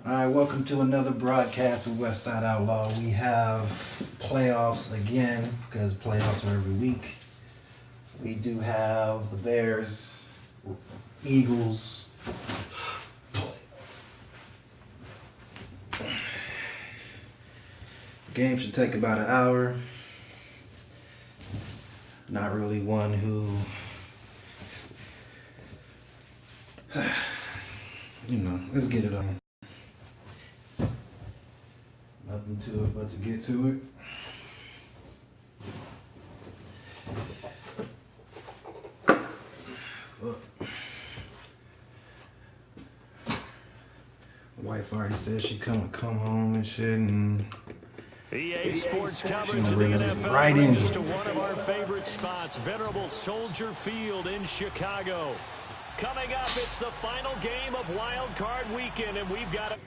All right, welcome to another broadcast of Westside Outlaw. We have playoffs again because playoffs are every week. We do have the Bears, Eagles. The game should take about an hour. Not really one who, let's get it on. Nothing to it but to get to it. Wife already said she come home and shit, and EA Sports coverage of the NFL right brings in us to one of our favorite spots, venerable Soldier Field in Chicago. Coming up, it's the final game of Wild Card Weekend, and we've got a...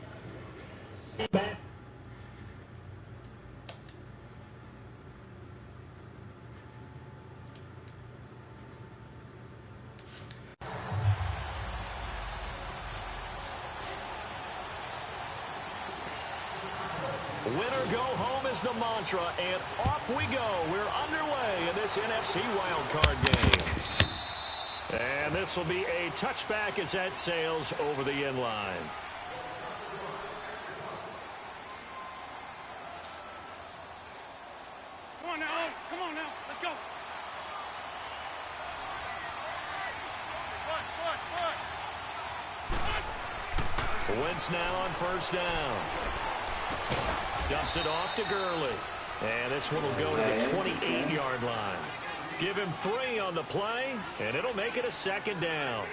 Winner go home is the mantra, and off we go. We're underway in this NFC wildcard game. And this will be a touchback as that sails over the end line. Come on now, let's go. Wentz now on first down. Dumps it off to Gurley. And this one will go to the 28-yard line. Give him 3 on the play, and it'll make it a second down.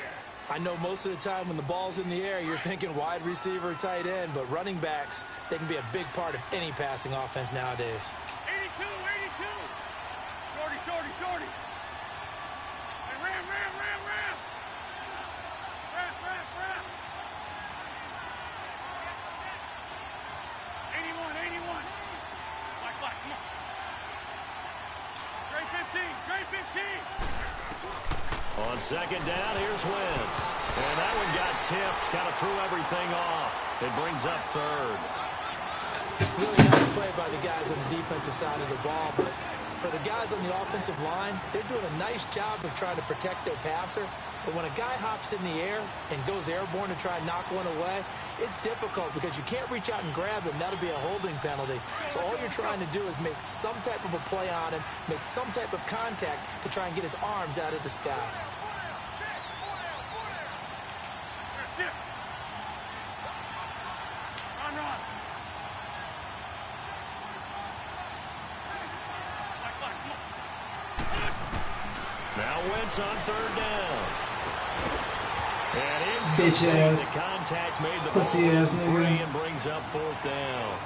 I know most of the time when the ball's in the air, you're thinking wide receiver, tight end, but running backs, they can be a big part of any passing offense nowadays. 82. Shorty. Hey, ram. Wrap. 81. Black, come on. Grade 15. On second down, here's Wentz. And that one got tipped, kind of threw everything off. It brings up third. Really nice play by the guys on the defensive side of the ball, but for the guys on the offensive line, they're doing a nice job of trying to protect their passer. But when a guy hops in the air and goes airborne to try and knock one away, it's difficult because you can't reach out and grab him. That'll be a holding penalty. So all you're trying to do is make some type of a play on him, make some type of contact to try and get his arms out of the sky. Run. Now Wentz on third down. And in bitch ass, the contact made the pussy ball ass free nigga. and brings up fourth down.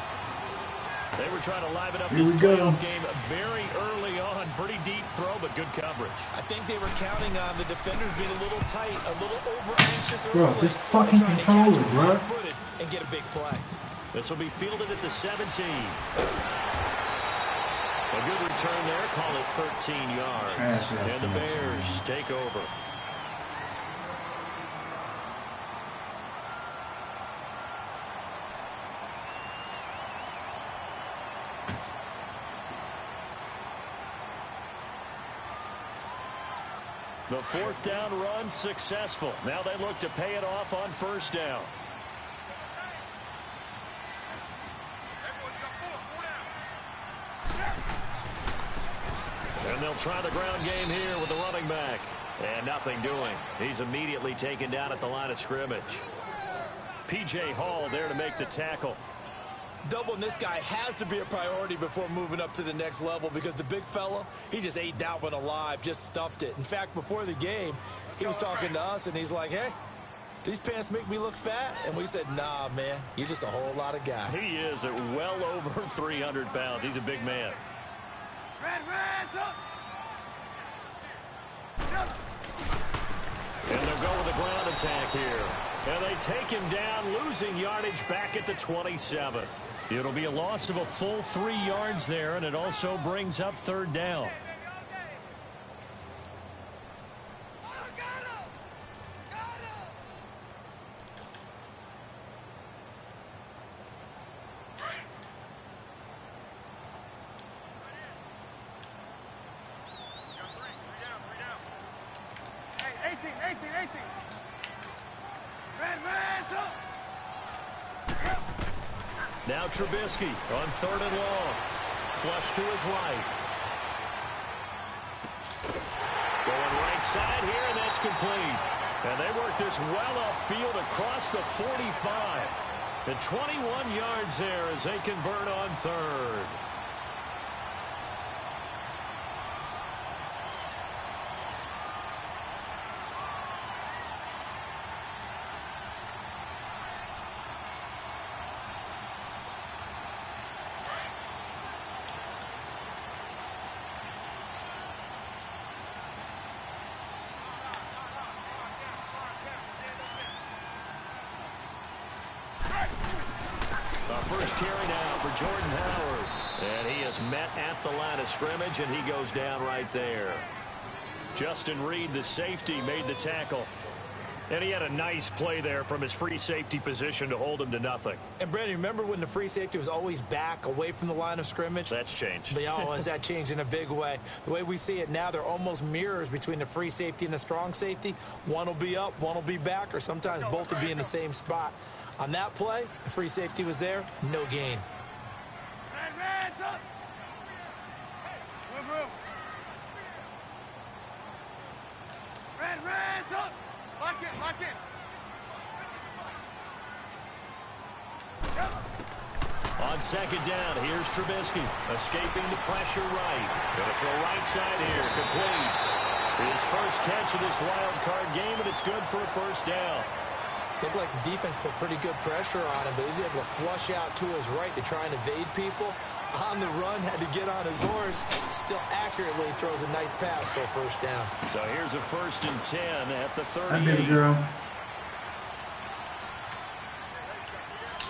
They were trying to liven up Here this we go. playoff game very early on. Pretty deep throw, but good coverage. I think they were counting on the defenders being a little tight, a little over-anxious Bro, early, this fucking and trying to controller, catch him bro. flat-footed and get a big play. This will be fielded at the 17. A good return there. Call it 13 yards. Trash ass And the connection, Bears man. take over. The fourth down run successful. Now they look to pay it off on first down. And they'll try the ground game here with the running back. And nothing doing. He's immediately taken down at the line of scrimmage. P.J. Hall there to make the tackle. Doubling this guy has to be a priority before moving up to the next level because the big fella, he just ate that one alive, just stuffed it. In fact, before the game, he was talking to us, and he's like, hey, these pants make me look fat? And we said, nah, man, you're just a whole lot of guy. He is at well over 300 pounds. He's a big man. Reds up. And they'll go with a ground attack here. And they take him down, losing yardage back at the 27. It'll be a loss of a full 3 yards there, and it also brings up third down. Now Trubisky on 3rd and long. Flush to his right. Going right side here, and that's complete. And they work this well upfield across the 45. And 21 yards there as they convert on 3rd. First carry now for Jordan Howard. And he is met at the line of scrimmage, and he goes down right there. Justin Reed, the safety, made the tackle. And he had a nice play there from his free safety position to hold him to nothing. And, Brandon, remember when the free safety was always back away from the line of scrimmage? That's changed. Has that changed in a big way? The way we see it now, they're almost mirrors between the free safety and the strong safety. One will be up, one will be back, or sometimes both will be in the same spot. On that play, the free safety was there, no gain. Reds up. Move. Reds up. Lock it. On 2nd down, here's Trubisky, escaping the pressure right. Gonna throw right side here, complete. His first catch of this wild card game, and it's good for a first down. Looked like the defense put pretty good pressure on him, but he's able to flush out to his right to try and evade people. On the run, had to get on his horse. Still accurately throws a nice pass for a first down. So here's a 1st and 10 at the 38. Hi, baby girl.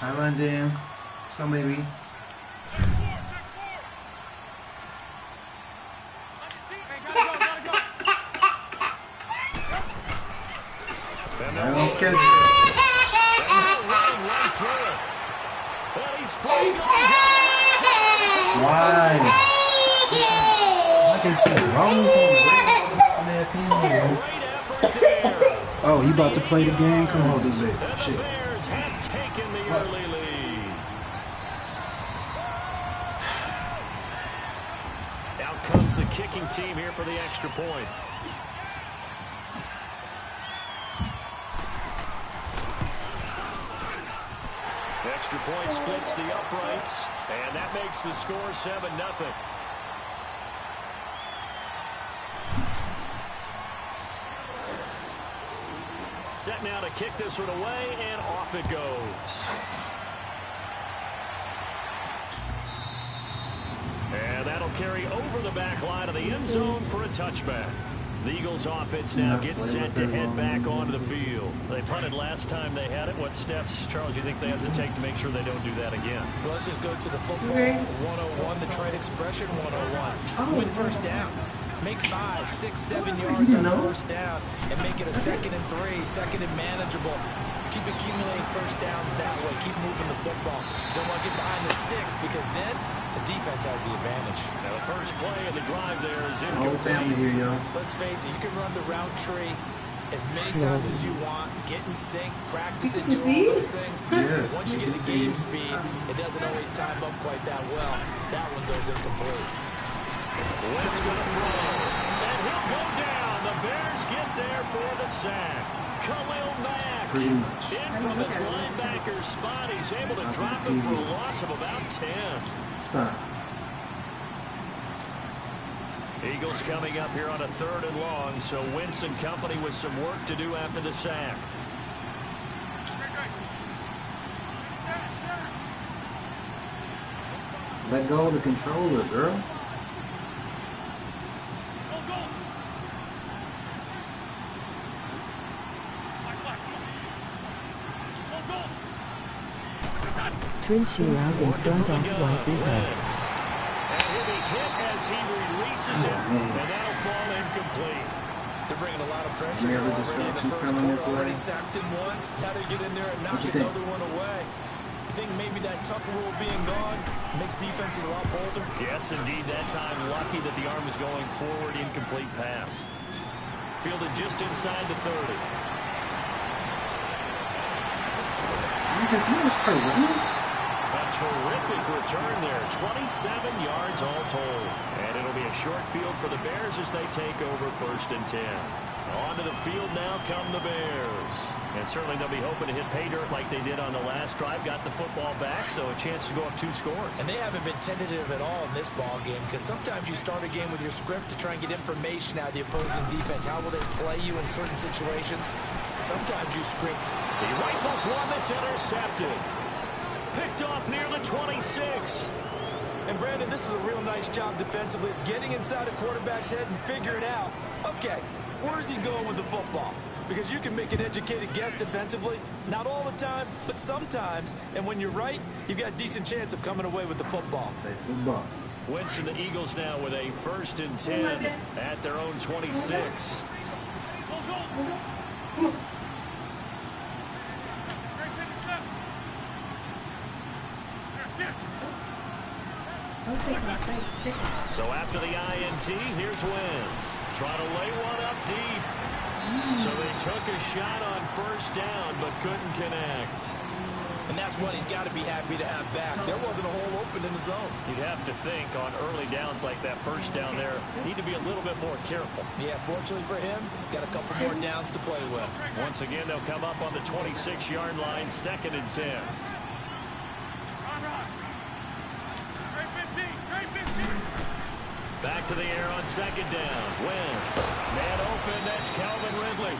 Hi, London. What's up, baby? I don't schedule. Why? I can see wrong. Oh, you about to play the game? Come on, this baby. Shit. Have taken the early lead. Out comes the kicking team here for the extra point. Extra point splits the uprights, and that makes the score 7-0. Set now to kick this one away, and off it goes. And that'll carry over the back line of the end zone for a touchback. The Eagles offense now gets set to head back onto the field. They punted last time they had it. What steps, Charles, you think they have to take to make sure they don't do that again? Well, let's just go to the football 101, the trade expression 101. Win first down. Make 5, 6, 7 yards on first down and make it a 2nd and 3, 2nd and manageable. Keep accumulating first downs that way. Keep moving the football. You don't want to get behind the sticks because then the defense has the advantage. Now the first play of the drive there is incomplete. Whole family here, yo. Let's face it, you can run the route tree as many times as you want. Get in sync, practice it, do all those things. Yes, once you get to game speed, it doesn't always time up quite that well. That one goes incomplete. Wentz going to throw, and he'll go down. The Bears get there for the sack. Khalil Mack in from his linebacker spot. He's able to drop him for a loss of about 10. Stop. Eagles coming up here on a 3rd and long, so Wentz and company with some work to do after the sack. Let go of the controller, girl. Trinshu out in front of White Riddell. And he'll be hit as he releases it, and that'll fall incomplete. They're bringing a lot of pressure here already in the first quarter. Already sacked him once. Now they get in there and knock another one away. You think maybe that Tucker rule being gone makes defenses a lot bolder? Yes, indeed. That time, lucky that the arm was going forward. Incomplete pass. Fielded just inside the 30. You was hurt, wasn't he? terrific return there. 27 yards all told. And it'll be a short field for the Bears as they take over 1st and 10. Onto the field now come the Bears. And certainly they'll be hoping to hit pay dirt like they did on the last drive. Got the football back, so a chance to go up 2 scores. And they haven't been tentative at all in this ball game, because sometimes you start a game with your script to try and get information out of the opposing defense. How will they play you in certain situations? Sometimes you script. He rifles one that's intercepted. Picked off near the 26. And Brandon, this is a real nice job defensively of getting inside a quarterback's head and figuring out, okay, where's he going with the football? Because you can make an educated guess defensively, not all the time, but sometimes. And when you're right, you've got a decent chance of coming away with the football. Say football. Wentz and the Eagles now with a 1st and 10 at their own 26. So after the INT, here's Wentz. Trying to lay one up deep. So they took a shot on 1st down, but couldn't connect. And that's one he's got to be happy to have back. There wasn't a hole open in the zone. You'd have to think on early downs like that 1st down there, need to be a little bit more careful. Yeah, fortunately for him, got a couple more downs to play with. Once again, they'll come up on the 26-yard line, 2nd and 10. Back to the air on 2nd down. Wentz. Man open, that's Calvin Ridley.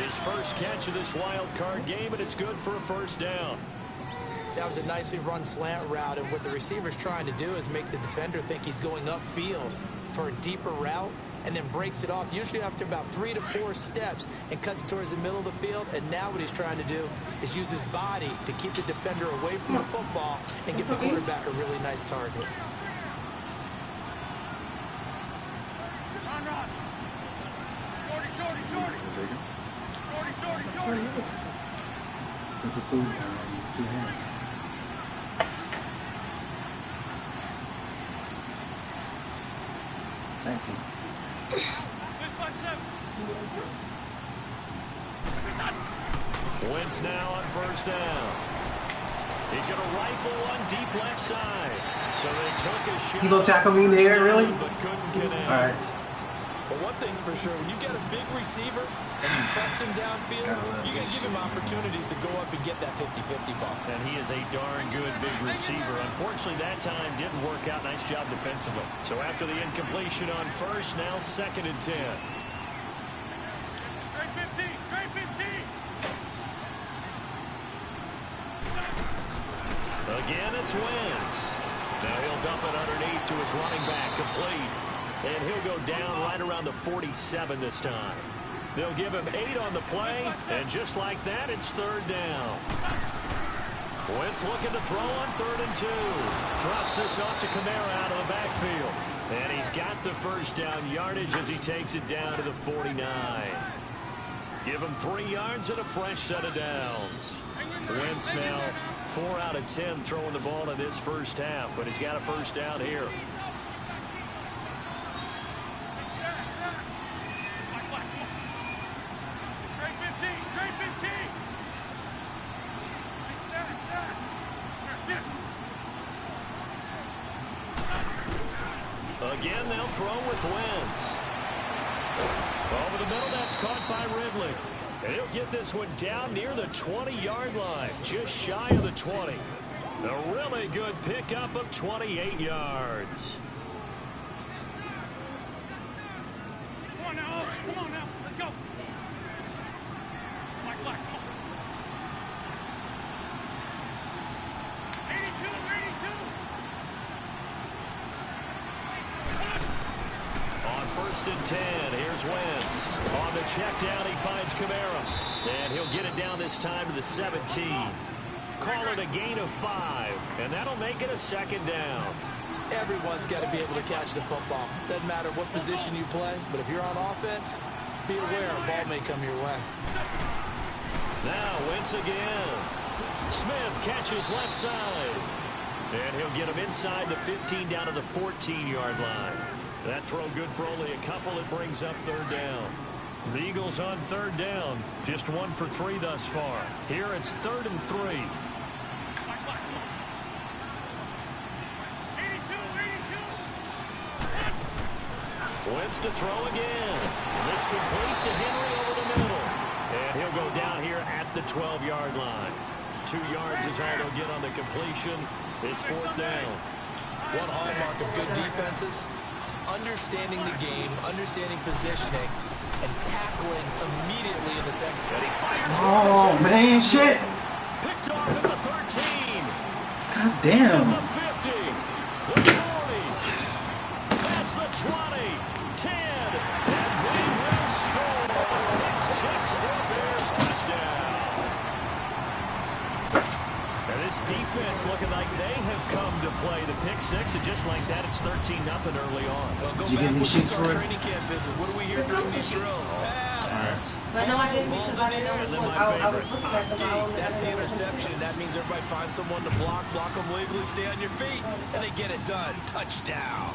His first catch of this wild card game, and it's good for a 1st down. That was a nicely run slant route, and what the receiver's trying to do is make the defender think he's going upfield for a deeper route, and then breaks it off, usually after about 3 to 4 steps, and cuts towards the middle of the field. And now what he's trying to do is use his body to keep the defender away from the football and give the quarterback a really nice target. Put the food down. Use 2 hands. Thank you. Wentz now on 1st down. He's going to rifle one deep left side. So they took a shot. You gonna tackle me in the air, really? But couldn't connect. All right. But one thing's for sure, when you get a big receiver and you trust him downfield, you got to give him opportunities to go up and get that 50-50 ball. And he is a darn good big receiver. Unfortunately, that time didn't work out. Nice job defensively. So after the incompletion on 1st, now 2nd and 10. Again, it's Wentz. Now he'll dump it underneath to his running back, complete. And he'll go down right around the 47 this time. They'll give him 8 on the play, and just like that, it's 3rd down. Wentz looking to throw on 3rd and 2. Drops this off to Kamara out of the backfield. And he's got the 1st down yardage as he takes it down to the 49. Give him 3 yards and a fresh set of downs. Wentz now 4 out of 10 throwing the ball in this 1st half, but he's got a 1st down here. Again, they'll throw with Wentz. Over the middle, that's caught by Ridley. And he'll get this one down near the 20-yard line, just shy of the 20. A really good pickup of 28 yards. Come on now, let's go. Black, come on. 82. On 1st and 10, here's Wentz. On the check down, he finds Kamara. And he'll get it down this time to the 17. Call it a gain of 5, and that'll make it a 2nd down. Everyone's got to be able to catch the football. Doesn't matter what position you play, but if you're on offense, be aware a ball may come your way. Now Wentz again. Smith catches left side. And he'll get him inside the 15 down to the 14-yard line. That throw good for only a couple. It brings up 3rd down. The Eagles on 3rd down. Just 1 for 3 thus far. Here it's 3rd and 3. Wentz to throw again. And this complete to Henry over the middle. And he'll go down here at the 12-yard line. 2 yards is all they'll get on the completion. It's 4th down. One hallmark of good defenses is understanding the game, understanding positioning, and tackling immediately in the second. Oh, man, shit. Picked off at the 13. God damn. To the 50. The 40. Past the 20. 10. And they will score. Pick 6 for Bears touchdown. And this defense looking like they have come to play the pick 6, and just like that, it's 13-0 early on. Well, go Did you back get any with shit the for it? training camp visit. What do we hear during these drills? Pass. But no, I didn't because I didn't know which one. I was looking at them. That's the interception. That means everybody finds someone to block them legally, stay on your feet, and they get it done. Touchdown.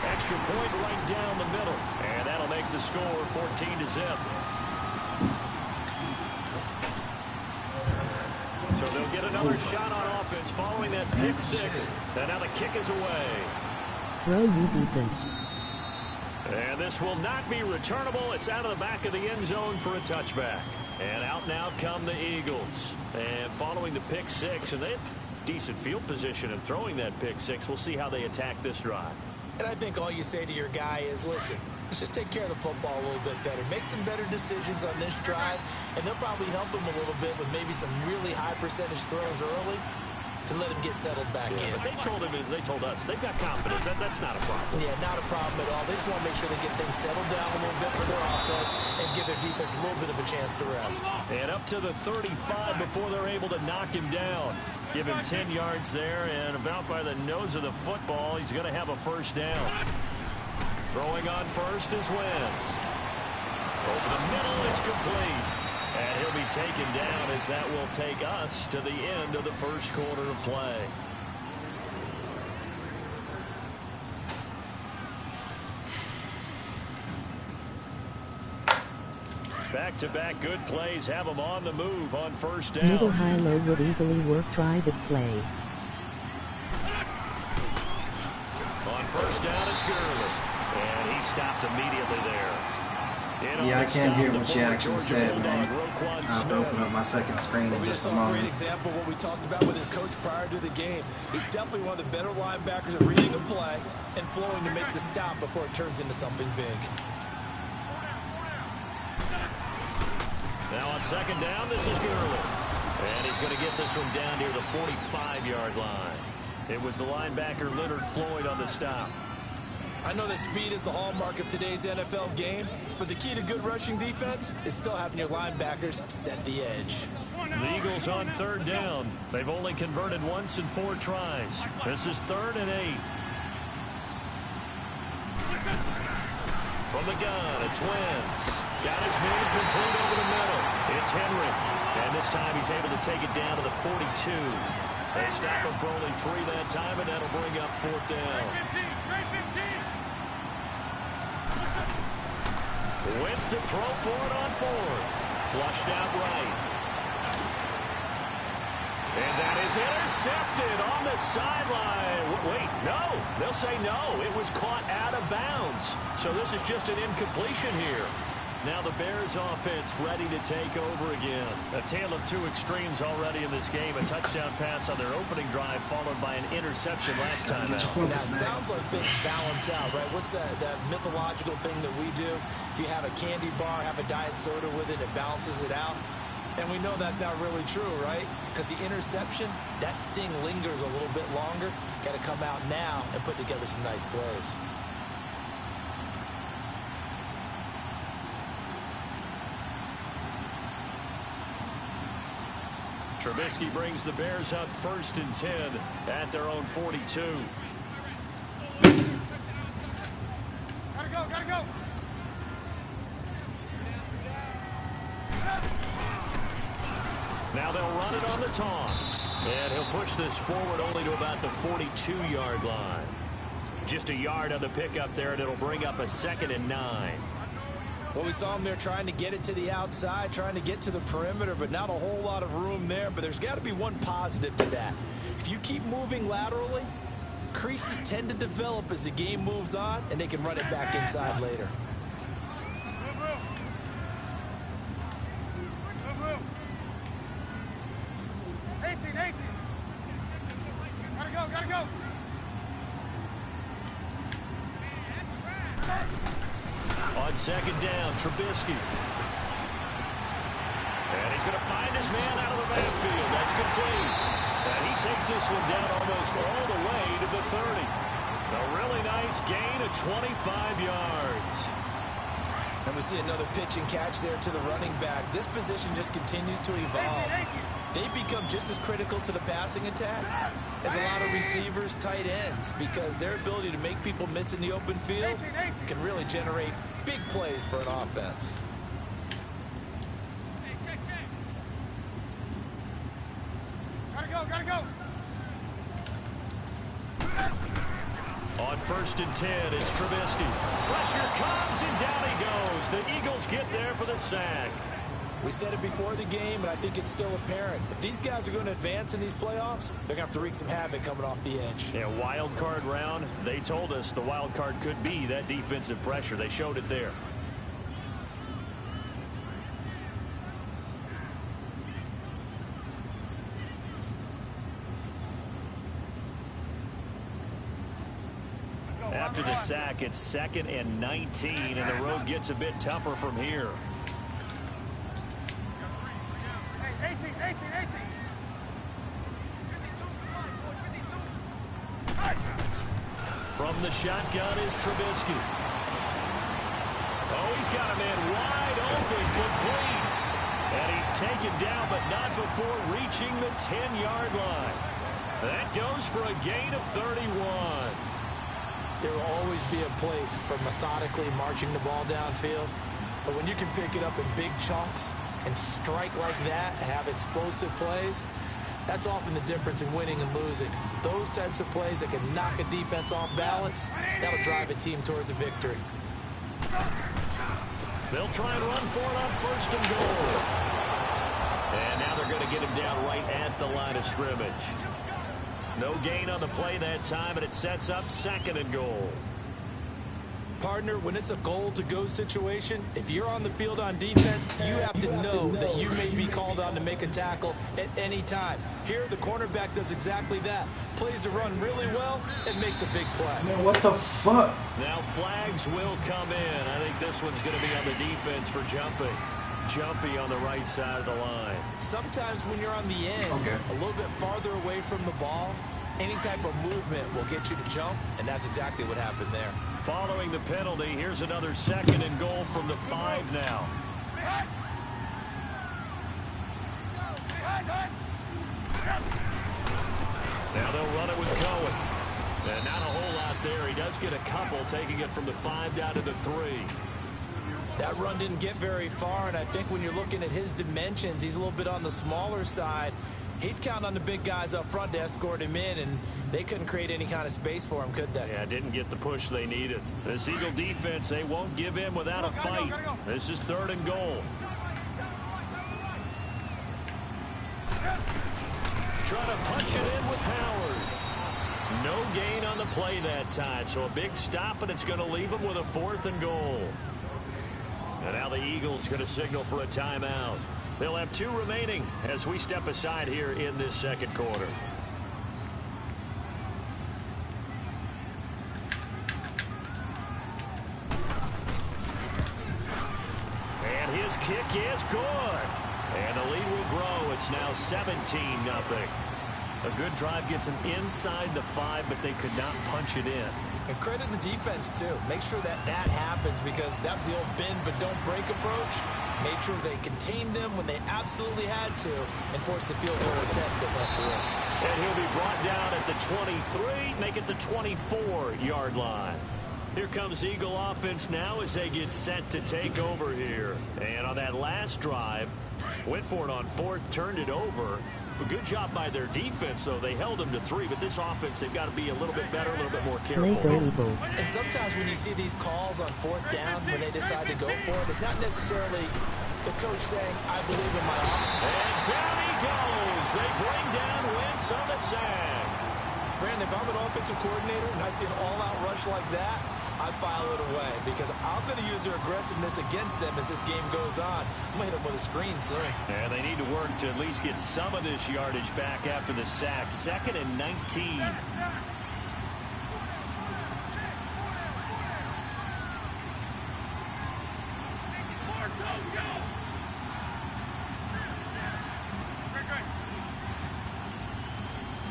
Extra point right down the middle, and that'll make the score 14-0. So they'll get another shot on offense following that pick 6, and now the kick is away. Bro, you decent. And this will not be returnable. It's out of the back of the end zone for a touchback. And out now come the Eagles. And following the pick 6, and they have decent field position in throwing that pick 6. We'll see how they attack this drive. And I think all you say to your guy is, listen, let's just take care of the football a little bit better. Make some better decisions on this drive, and they'll probably help him a little bit with maybe some really high percentage throws early to let him get settled back in. But they told us they've got confidence. That's not a problem. Yeah, not a problem at all. They just want to make sure they get things settled down a little bit for their offense and give their defense a little bit of a chance to rest. And up to the 35 before they're able to knock him down. Give him 10 yards there, and about by the nose of the football, he's going to have a first down. Throwing on first is Wentz. Over the middle, it's complete. And he'll be taken down as that will take us to the end of the first quarter of play. Back-to-back good plays have them on the move on first down. Middle high-low would easily work. Try the play. On first down, it's Gurley. And he stopped immediately there. Yeah, I can't hear what you actually said, man. I have to open up my second screen in We just just a saw a great moment. example of what we talked about with his coach prior to the game. He's definitely one of the better linebackers at reading a play and flowing to make the stop before it turns into something big. Now on second down, this is Gurley. And he's going to get this one down near the 45-yard line. It was the linebacker Leonard Floyd on the stop. I know that speed is the hallmark of today's NFL game, but the key to good rushing defense is still having your linebackers set the edge. The Eagles on third down. They've only converted once in 4 tries. This is 3rd and 8. From the gun, it's Wentz. Got his man complete over the middle. It's Henry. And this time he's able to take it down to the 42. They stop him for only 3 that time, and that'll bring up 4th down. Wentz to throw for it on 4th. Flushed out right. And that is intercepted on the sideline. Wait, no. They'll say no. It was caught out of bounds. So this is just an incompletion here. Now the Bears offense ready to take over again. A tale of 2 extremes already in this game. A touchdown pass on their opening drive followed by an interception last time out. Now, it sounds like things balance out, right? What's that mythological thing that we do? If you have a candy bar, have a diet soda with it, it balances it out. And we know that's not really true, right? Because the interception, that sting lingers a little bit longer. Got to come out now and put together some nice plays. Trubisky brings the Bears up 1st and 10 at their own 42. Gotta go. Now they'll run it on the toss. And he'll push this forward only to about the 42-yard line. Just a yard on the pickup there, and it'll bring up a 2nd and 9. Well, we saw him there trying to get it to the outside, trying to get to the perimeter, but not a whole lot of room there. But there's got to be one positive to that. If you keep moving laterally, creases tend to develop as the game moves on, and they can run it back inside later. Gotta go. On second down, Trubisky. And he's going to find his man out of the backfield. That's complete. And he takes this one down almost all the way to the 30. A really nice gain of 25 yards. And we see another pitch and catch there to the running back. This position just continues to evolve. They become just as critical to the passing attack as a lot of receivers, tight ends, because their ability to make people miss in the open field can really generate big plays for an offense. Gotta go. On 1st and 10, it's Trubisky. Pressure comes, and down he goes. The Eagles get there for the sack. We said it before the game, and I think it's still apparent. If these guys are going to advance in these playoffs, they're going to have to wreak some havoc coming off the edge. Yeah, wild card round. They told us the wild card could be that defensive pressure. They showed it there. After the sack, it's 2nd and 19, and the road gets a bit tougher from here. 18. From the shotgun is Trubisky. Oh, he's got a man wide open, complete. And he's taken down, but not before reaching the 10-yard line. That goes for a gain of 31. There will always be a place for methodically marching the ball downfield. But when you can pick it up in big chunks and strike like that, have explosive plays, that's often the difference in winning and losing. Those types of plays that can knock a defense off balance, that'll drive a team towards a victory. They'll try and run for it on 1st and goal. And now they're going to get him down right at the line of scrimmage. No gain on the play that time, and it sets up 2nd and goal. Partner, when it's a goal-to-go situation, if you're on the field on defense, you have to know that you may be called on to make a tackle at any time. Here, the cornerback does exactly that. Plays the run really well and makes a big play. Man, what the fuck? Now flags will come in. I think this one's going to be on the defense for jumping. Jumpy on the right side of the line. Sometimes when you're on the end, a little bit farther away from the ball, any type of movement will get you to jump, and that's exactly what happened there. Following the penalty, here's another 2nd and goal from the 5 now. Now they'll run it with Cohen. And not a whole lot there. He does get a couple, taking it from the 5 down to the 3. That run didn't get very far, and I think when you're looking at his dimensions, he's a little bit on the smaller side. He's counting on the big guys up front to escort him in, and they couldn't create any kind of space for him, could they? Yeah, didn't get the push they needed. This Eagle defense, they won't give in without a fight. This is 3rd and goal. Trying to punch it in with Howard. No gain on the play that time, so a big stop, and it's going to leave him with a 4th and goal. And now the Eagles going to signal for a timeout. They'll have 2 remaining as we step aside here in this 2nd quarter. And his kick is good. And the lead will grow. It's now 17-0. A good drive gets them inside the 5, but they could not punch it in. And credit the defense, too. Make sure that happens, because that was the old bend but don't break approach. Made sure they contained them when they absolutely had to and forced the field goal attempt that went through. And he'll be brought down at the 23, make it the 24-yard line. Here comes Eagle offense now as they get set to take over here. And on that last drive, went for it on 4th, turned it over, A good job by their defense, though. They held them to 3, but this offense, they've got to be a little bit better, a little bit more careful. Go Eagles. And sometimes when you see these calls on 4th down, when they decide to go for it, it's not necessarily the coach saying, I believe in my offense. And down he goes. They bring down Wentz on the sack. Brandon, if I'm an offensive coordinator and I see an all-out rush like that, I file it away because I'm going to use their aggressiveness against them as this game goes on. I'm going to hit them with a screen soon. And they need to work to at least get some of this yardage back after the sack. 2nd and 19.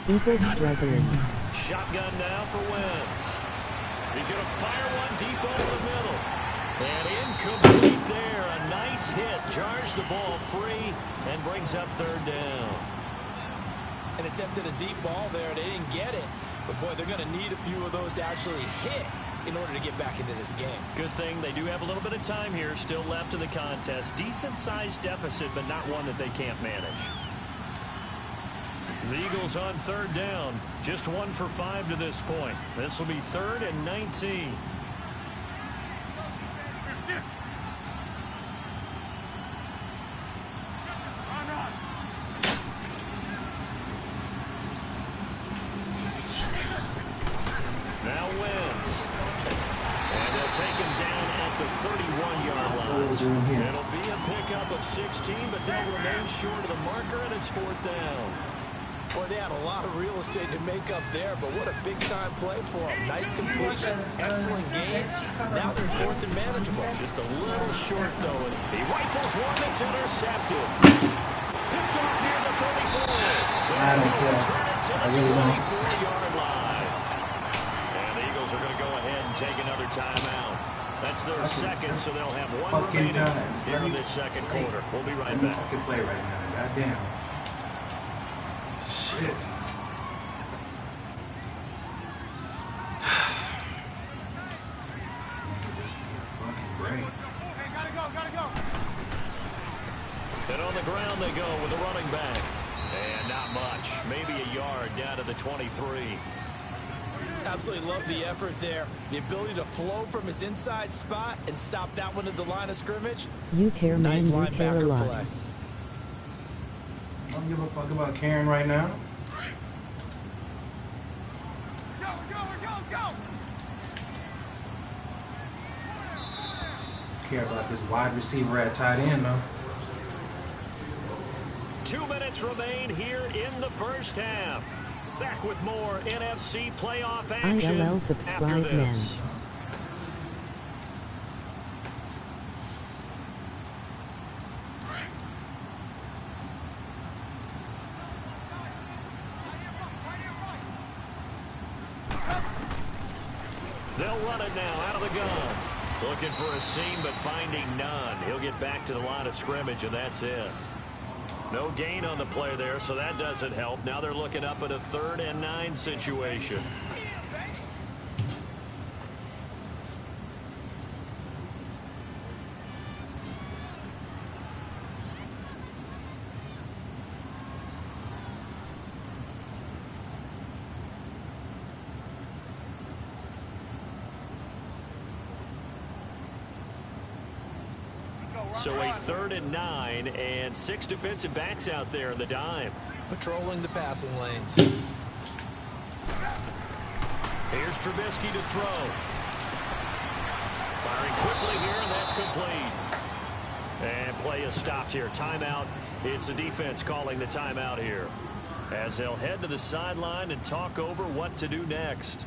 Eagles struggling. Shotgun now for Wentz. He's going to fire one deep over the middle. And incomplete there. A nice hit. Jars the ball free and brings up 3rd down. And attempted a deep ball there. They didn't get it. But, boy, they're going to need a few of those to actually hit in order to get back into this game. Good thing they do have a little bit of time here still left in the contest. Decent-sized deficit, but not one that they can't manage. The Eagles on 3rd down. Just 1 for 5 to this point. This will be 3rd and 19. Now Wentz. And they'll take him down at the 31-yard line. It'll be a pickup of 16, but they'll remain short of the marker, and it's 4th down. Boy, they had a lot of real estate to make up there, but what a big-time play for them. Nice completion, excellent game. Now they're 4th and manageable. Just a little short, though. He rifles one that's intercepted. Picked off near the 34. I don't care. I really don't. 24-yard line. And the Eagles are going to go ahead and take another timeout. That's their second, so they'll have one remaining here in this 2nd quarter. We'll be right back. Fucking play right now. Goddamn. Shit. And on the ground they go with the running back. And not much. Maybe a yard down to the 23. Absolutely love the effort there. The ability to flow from his inside spot and stop that one at the line of scrimmage. You care, man. Nice You care a linebacker lot. play. I don't give a fuck about Karen right now. Care about this wide receiver at tight end, though. 2 minutes remain here in the first half. Back with more NFC playoff action ILL subscribe after this. now. They'll run it now out of the gun. Looking for a seam, but finding none. He'll get back to the line of scrimmage, and that's it. No gain on the play there, so that doesn't help. Now they're looking up at a 3rd and 9 situation. So a 3rd and 9 and 6 defensive backs out there in the dime. Patrolling the passing lanes. Here's Trubisky to throw. Firing quickly here, and that's complete. And play is stopped here. Timeout. It's the defense calling the timeout here, as they'll head to the sideline and talk over what to do next.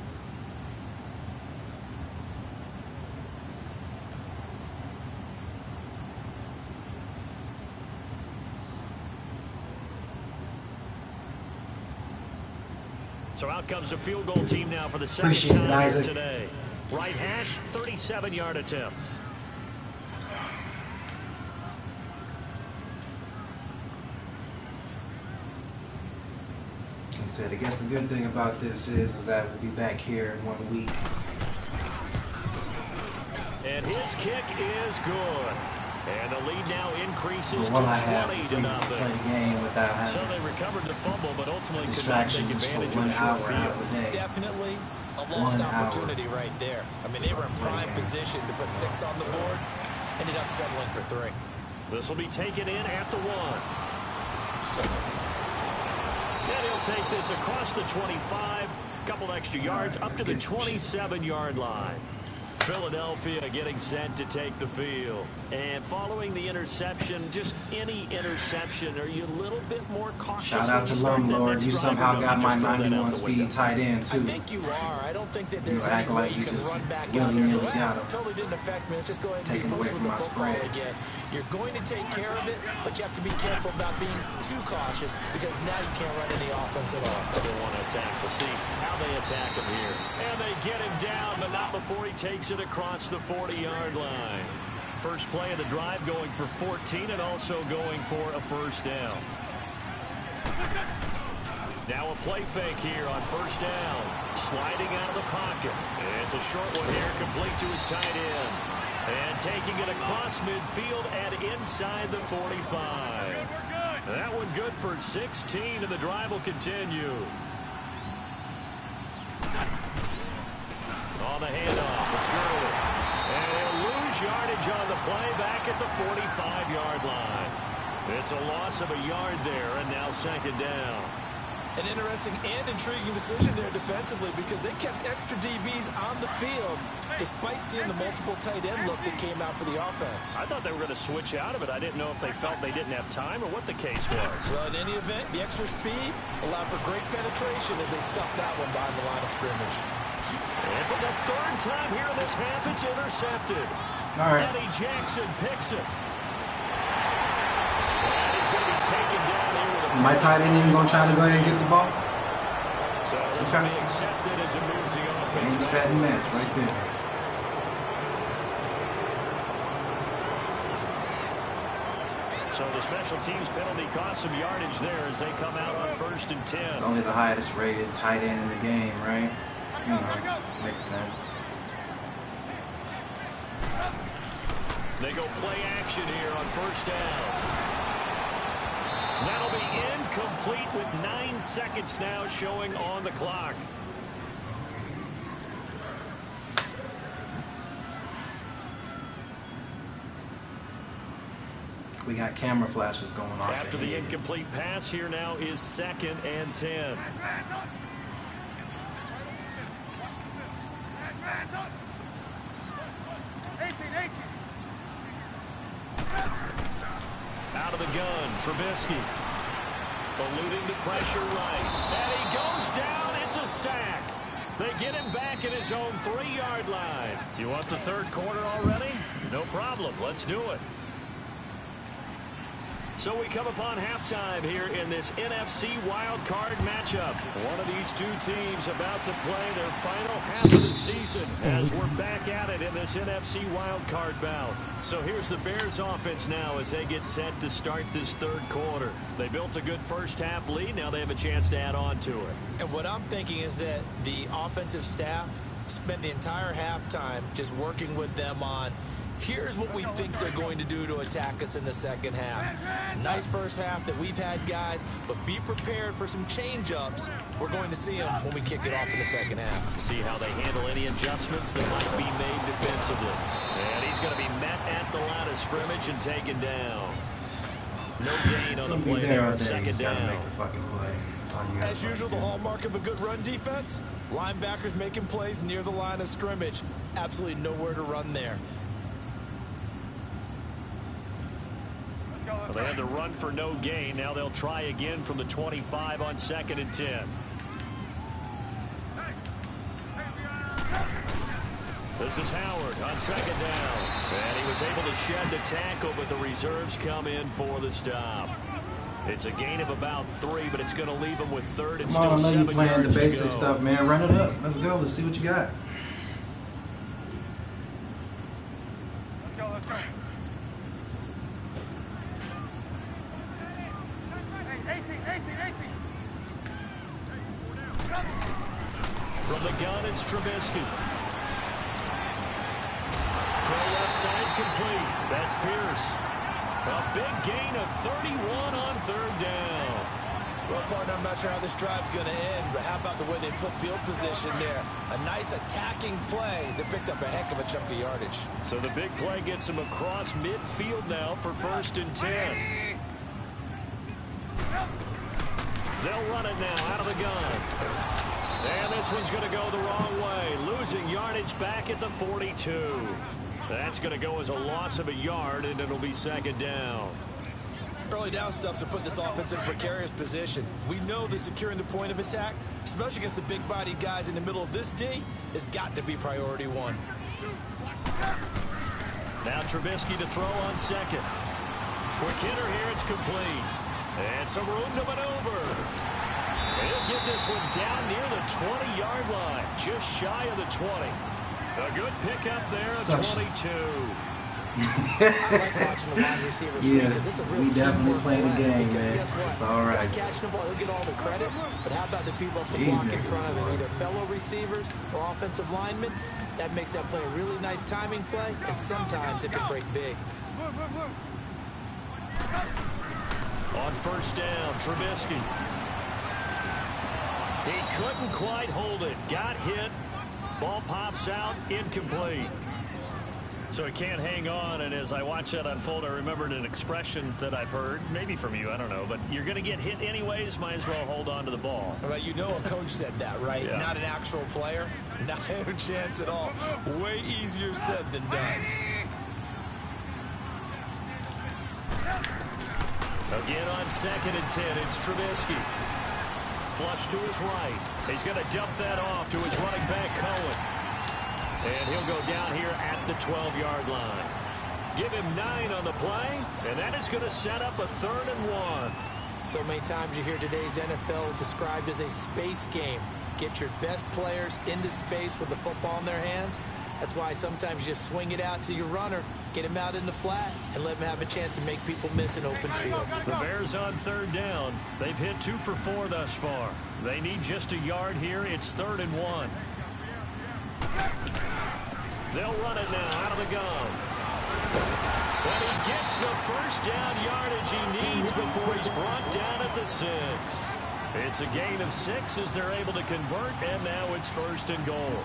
So out comes the field goal team now for the second time here today. Right hash, 37-yard attempt. Like I said, I guess the good thing about this is that we'll be back here in 1 week. And his kick is good. And the lead now increases to Well, I have 20 to play nothing. the game without So having they recovered the fumble, but ultimately could not take distractions for advantage 1 of the short hour out field. of the day. Definitely a lost 1 hour. opportunity right there. I mean, they were in prime position to put 6 on the board. Ended up settling for 3. This will be taken in at the 1. And he'll take this across the 25. Couple extra yards up to the 27-yard line. Philadelphia getting set to take the field. And following the interception, just any interception, are you a little bit more cautious? Shout out to Lumlord. You somehow got my 91 speed tight end, too. I think you are. I don't think that there's act any way like you you can just run back out there and go, got him. totally didn't affect me. Let's just go ahead and Taking be away loose with from the my football spread. again. You're going to take care of it, but you have to be careful about being too cautious because now you can't run any offense at all. They want to attack. We'll see how they attack him here. And they get him down, but not before he takes it across the 40-yard line. First play of the drive going for 14 and also going for a first down. Now a play fake here on first down. Sliding out of the pocket. It's a short one here, complete to his tight end. And taking it across midfield and inside the 45. That one good for 16, and the drive will continue. On the handoff, it's Gurley. And he'll lose yardage on the play back at the 45-yard line. It's a loss of a yard there, and now second down. An interesting and intriguing decision there defensively because they kept extra DBs on the field despite seeing the multiple tight end look that came out for the offense. I thought they were going to switch out of it. I didn't know if they felt they didn't have time or what the case was. Well, in any event, the extra speed allowed for great penetration as they stuffed that one behind the line of scrimmage. And for the 3rd time here in this half, it's intercepted. All right. Eddie Jackson picks it. And he's going to be taken down here with a... My tight end even going to try to go ahead and get the ball? So this will be accepted as it moves the offense. Game, set, and match right there. So the special teams penalty cost some yardage there as they come out on 1st and 10. It's only the highest rated tight end in the game, right? You know, makes sense. They go play action here on first down. That'll be incomplete with 9 seconds now showing on the clock. We got camera flashes going on. After the incomplete pass, here now is 2nd and 10. Out of the gun, Trubisky. Eluding the pressure right. And he goes down. It's a sack. They get him back at his own 3-yard line. You want the 3rd quarter already? No problem. Let's do it. So we come upon halftime here in this NFC wildcard matchup. One of these two teams about to play their final half of the season as we're back at it in this NFC wildcard bout. So here's the Bears offense now as they get set to start this 3rd quarter. They built a good first half lead. Now they have a chance to add on to it. And what I'm thinking is that the offensive staff spent the entire halftime just working with them on here's what we think they're going to do to attack us in the second half. Nice first half that we've had, guys, but be prepared for some change-ups. We're going to see them when we kick it off in the second half. See how they handle any adjustments that might be made defensively. And he's going to be met at the line of scrimmage and taken down. No gain on the play there on second down. Make the fucking play. As usual, the hallmark of a good run defense, linebackers making plays near the line of scrimmage. Absolutely nowhere to run there. Well, they had to run for no gain. Now they'll try again from the 25 on 2nd and 10. This is Howard on 2nd down. And he was able to shed the tackle, but the reserves come in for the stop. It's a gain of about 3, but it's going to leave them with 3rd and Come on, still I know you 7 playing yards the to basic go. stuff, man. Run it up. Let's go. Let's see what you got. Let's go. 18. From the gun, it's Trubisky. throw left side complete. That's Pierce. A big gain of 31 on third down. Well, partner, I'm not sure how this drive's going to end, but how about the way they flip field position there? A nice attacking play that picked up a heck of a chunk of yardage. So the big play gets him across midfield now for 1st and 10. They'll run it now out of the gun. And this one's going to go the wrong way, losing yardage back at the 42. That's going to go as a loss of a yard, and it'll be 2nd down. Early down stuff's to put this offense in a precarious position. We know that securing the point of attack, especially against the big-bodied guys in the middle of this D, has got to be priority one. Now Trubisky to throw on 2nd. Quick hitter here, it's complete. And some room to maneuver. He'll get this one down near the 20-yard line, just shy of the 20. A good pickup there at 22. I like watching the wide receivers because it's a real we definitely teamwork play the play. game, Because man. guess what? It's all right. Catching the ball, he'll get all the credit. But how about the people up the block in front of him, either fellow receivers or offensive linemen? That makes that play a really nice timing play, and sometimes it can break big. On 1st down, Trubisky. He couldn't quite hold it. Got hit. Ball pops out, incomplete. So he can't hang on, and as I watch that unfold, I remembered an expression that I've heard, maybe from you, I don't know, but you're going to get hit anyways, might as well hold on to the ball. Well, you know a coach said that, right? Yeah. Not an actual player. Not a chance at all. Way easier said than done. Again on 2nd and 10, it's Trubisky. Flush to his right. He's going to dump that off to his running back, Cohen. And he'll go down here at the 12-yard line. Give him 9 on the play, and that is going to set up a 3rd and 1. So many times you hear today's NFL described as a space game. Get your best players into space with the football in their hands. That's why sometimes you just swing it out to your runner, get him out in the flat, and let him have a chance to make people miss an open field. The Bears on 3rd down. They've hit 2 for 4 thus far. They need just a yard here. It's 3rd and 1. They'll run it now out of the gun. And he gets the 1st down yardage he needs before he's brought down at the 6. It's a gain of 6 as they're able to convert, and now it's 1st and goal.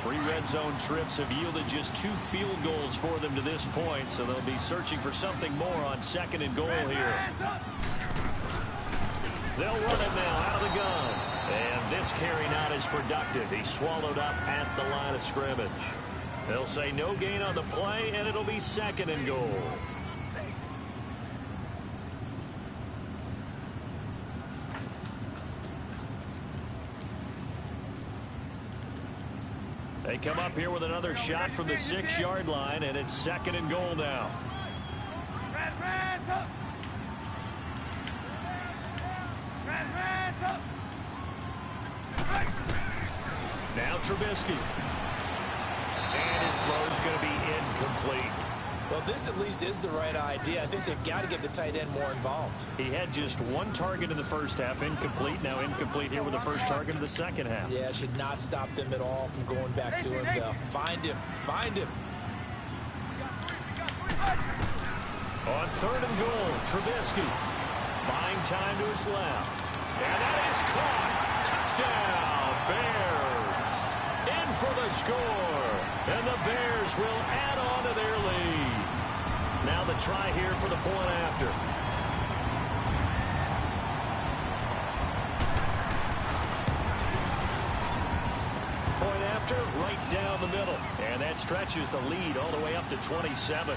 3 red zone trips have yielded just 2 field goals for them to this point, so they'll be searching for something more on 2nd and goal here. They'll run it now out of the gun. And this carry not as productive. He's swallowed up at the line of scrimmage. They'll say no gain on the play, and it'll be 2nd and goal. They come up here with another shot from the 6-yard line, and it's 2nd and goal now. Now Trubisky. And his throw is going to be incomplete. Well, this at least is the right idea. I think they've got to get the tight end more involved. He had just 1 target in the first half, incomplete. Now incomplete here with the first target of the second half. Yeah, should not stop them at all from going back to him, though. Find him. Find him. On 3rd and goal, Trubisky. Buying time to his left. And that is caught. Touchdown, Bears. In for the score. And the Bears will add on to their lead. Now the try here for the point after. Point after, right down the middle. And that stretches the lead all the way up to 27.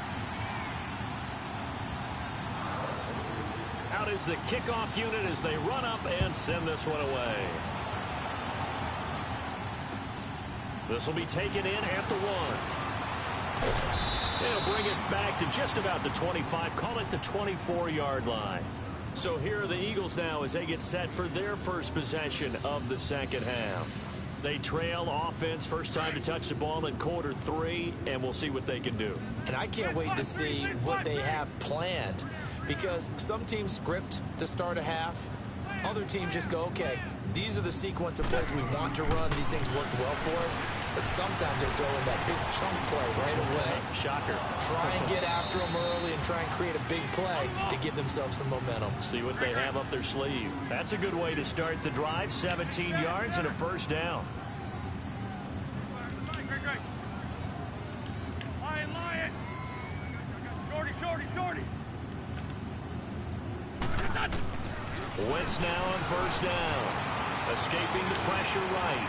Out is the kickoff unit as they run up and send this one away. This will be taken in at the 1. It'll bring it back to just about the 25. Call it the 24-yard line. So here are the Eagles now as they get set for their first possession of the second half. They trail offense, first time to touch the ball in quarter 3, and we'll see what they can do. And I can't wait to see what they have planned, because some teams script to start a half. Other teams just go, okay, these are the sequence of plays we want to run. These things worked well for us, but sometimes they throw in that big chunk play right away. Shocker. Try and get after them early and try and create a big play to give themselves some momentum. See what they have up their sleeve. That's a good way to start the drive. 17 yards and a first down. Lion. Shorty. Wentz now on first down. Escaping the pressure right.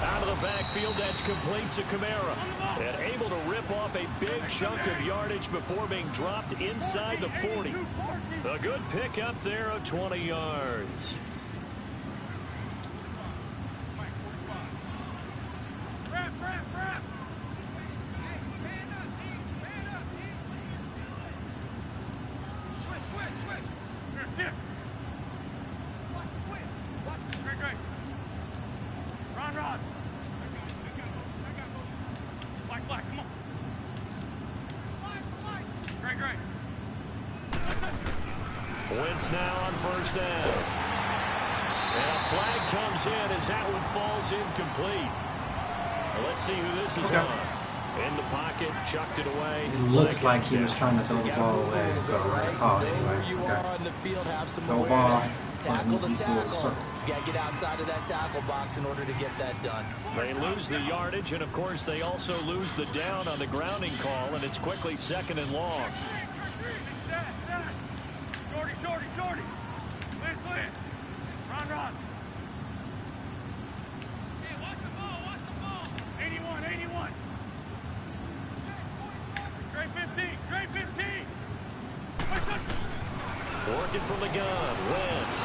Out of the backfield, that's complete to Kamara. And able to rip off a big chunk of yardage before being dropped inside the 40. A good pick up there of 20 yards. Wrap. Switch. Here, sit. Great. Run. Black, come on. Great. Wentz now on first down. And a flag comes in as that one falls incomplete. Well, let's see who this is on. In the pocket, chucked it away. It looks like he was trying to throw the ball away, so I called it anyway. You are on the field, have some No awareness. ball. Tackle to tackle. Circle. You got to get outside of that tackle box in order to get that done. They lose the yardage, and of course they also lose the down on the grounding call, and it's quickly 2nd and long. Shorty. Listen. Run. Hey, watch the ball. 81. Great 15. Working from the gun, Wentz.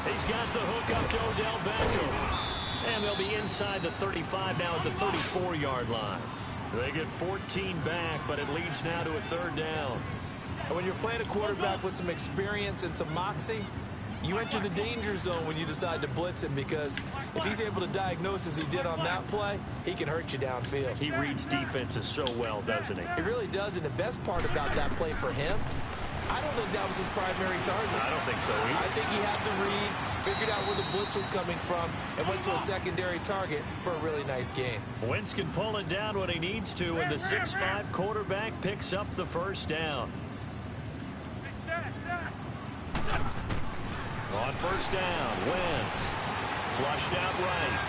He's got the hook up to Odell Beckham. And they'll be inside the 35 now at the 34-yard line. They get 14 back, but it leads now to a 3rd down. And when you're playing a quarterback with some experience and some moxie, you enter the danger zone when you decide to blitz him, because if he's able to diagnose as he did on that play, he can hurt you downfield. He reads defenses so well, doesn't he? He really does, and the best part about that play for him, I don't think that was his primary target. I don't think so either. I think he had the read, figured out where the blitz was coming from, and went to a secondary target for a really nice gain. Wentz can pull it down when he needs to, and the 6'5" quarterback picks up the first down. On first down, Wentz flushed out right.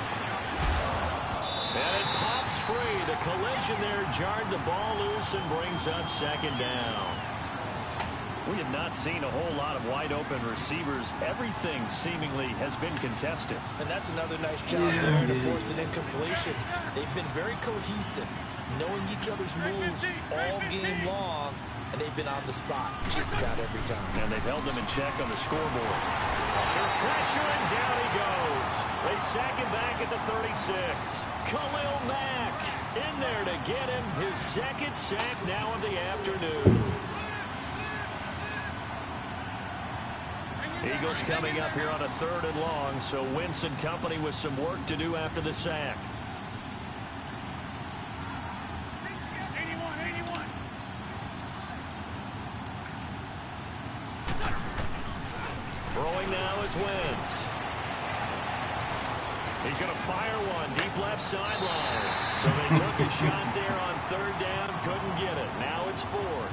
And it pops free. The collision there jarred the ball loose and brings up 2nd down. We have not seen a whole lot of wide open receivers. Everything seemingly has been contested. And that's another nice job there to force an incompletion. They've been very cohesive, knowing each other's moves all game long, and they've been on the spot just about every time. And they've held them in check on the scoreboard. Under pressure, and down he goes. They sack him back at the 36. Khalil Mack in there to get him his 2nd sack now of the afternoon. Eagles coming up here on a 3rd and long, so Wentz and company with some work to do after the sack. 81. Throwing now is Wentz. He's going to fire one deep left sideline. So they took a shot there on 3rd down, couldn't get it. Now it's 4th.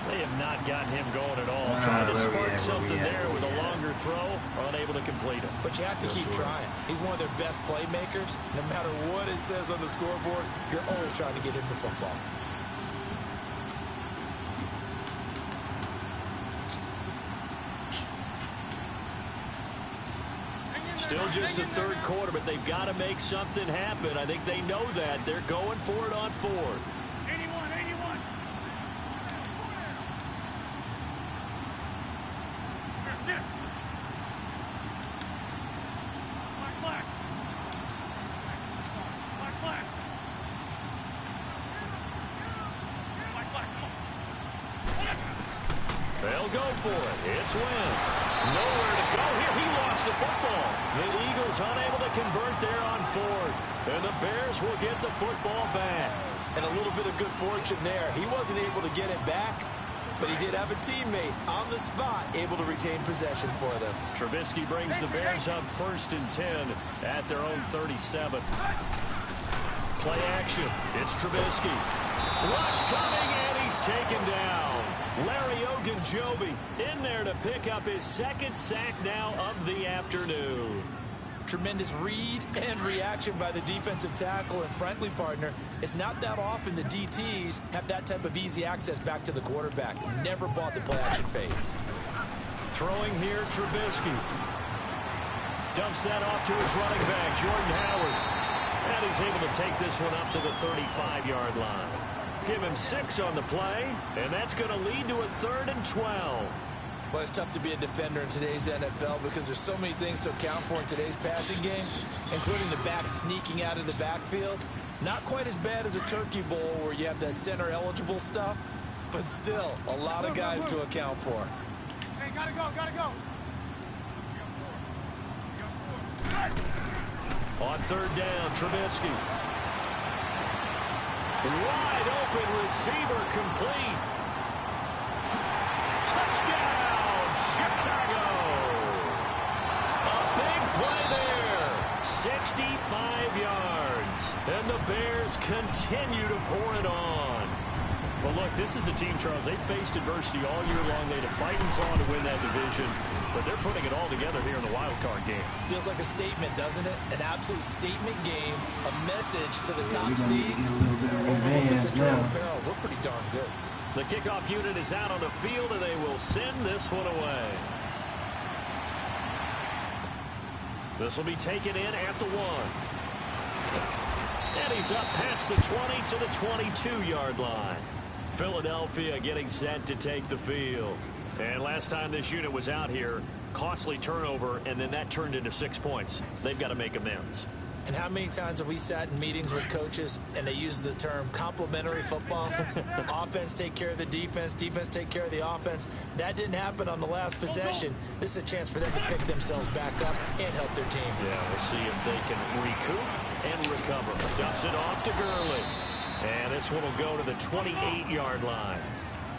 They have not gotten him going at all. Trying to spark something there with a longer throw, unable to complete it. But you have to keep trying. He's one of their best playmakers. No matter what it says on the scoreboard, you're always trying to get him the football. Still just the 3rd quarter, but they've got to make something happen. I think they know that. They're going for it on 4th. 81. Here, sit. Black. Come on. They'll go for it. It's Wentz. Nowhere to go here. He lost the football. The Eagles unable to convert there on 4th. And the Bears will get the football back. And a little bit of good fortune there. He wasn't able to get it back, but he did have a teammate on the spot able to retain possession for them. Trubisky brings the Bears up 1st and 10 at their own 37. Play action. It's Trubisky. Rush coming, and he's taken down. Larry Ogunjobi in there to pick up his 2nd sack now of the afternoon. Tremendous read and reaction by the defensive tackle, and frankly, partner, it's not that often the DTs have that type of easy access back to the quarterback. Never bought the play action fake. Throwing here, Trubisky. Dumps that off to his running back, Jordan Howard. And he's able to take this one up to the 35-yard line. Give him 6 on the play, and that's going to lead to a 3rd and 12. Well, it's tough to be a defender in today's NFL because there's so many things to account for in today's passing game, including the back sneaking out of the backfield. Not quite as bad as a turkey bowl where you have that center-eligible stuff, but still a lot of guys to account for. Hey, gotta go, gotta go. On 3rd down, Trubisky. Wide open receiver complete. Touchdown, Chicago. A big play there. 65 yards. And the Bears continue to pour it on. Well, look, this is a team, Charles, they faced adversity all year long. They had to fight and claw to win that division, but they're putting it all together here in the wild card game. Feels like a statement, doesn't it? An absolute statement game, a message to the top seeds. We're pretty darn good. The kickoff unit is out on the field, and they will send this one away. This will be taken in at the 1. And he's up past the 20 to the 22-yard line. Philadelphia getting set to take the field. And last time this unit was out here, costly turnover, and then that turned into 6 points. They've got to make amends. And how many times have we sat in meetings with coaches and they use the term complementary football? Offense take care of the defense, defense take care of the offense. That didn't happen on the last possession. This is a chance for them to pick themselves back up and help their team. Yeah, we'll see if they can recoup and recover. Dumps it off to Gurley. And this one will go to the 28-yard line.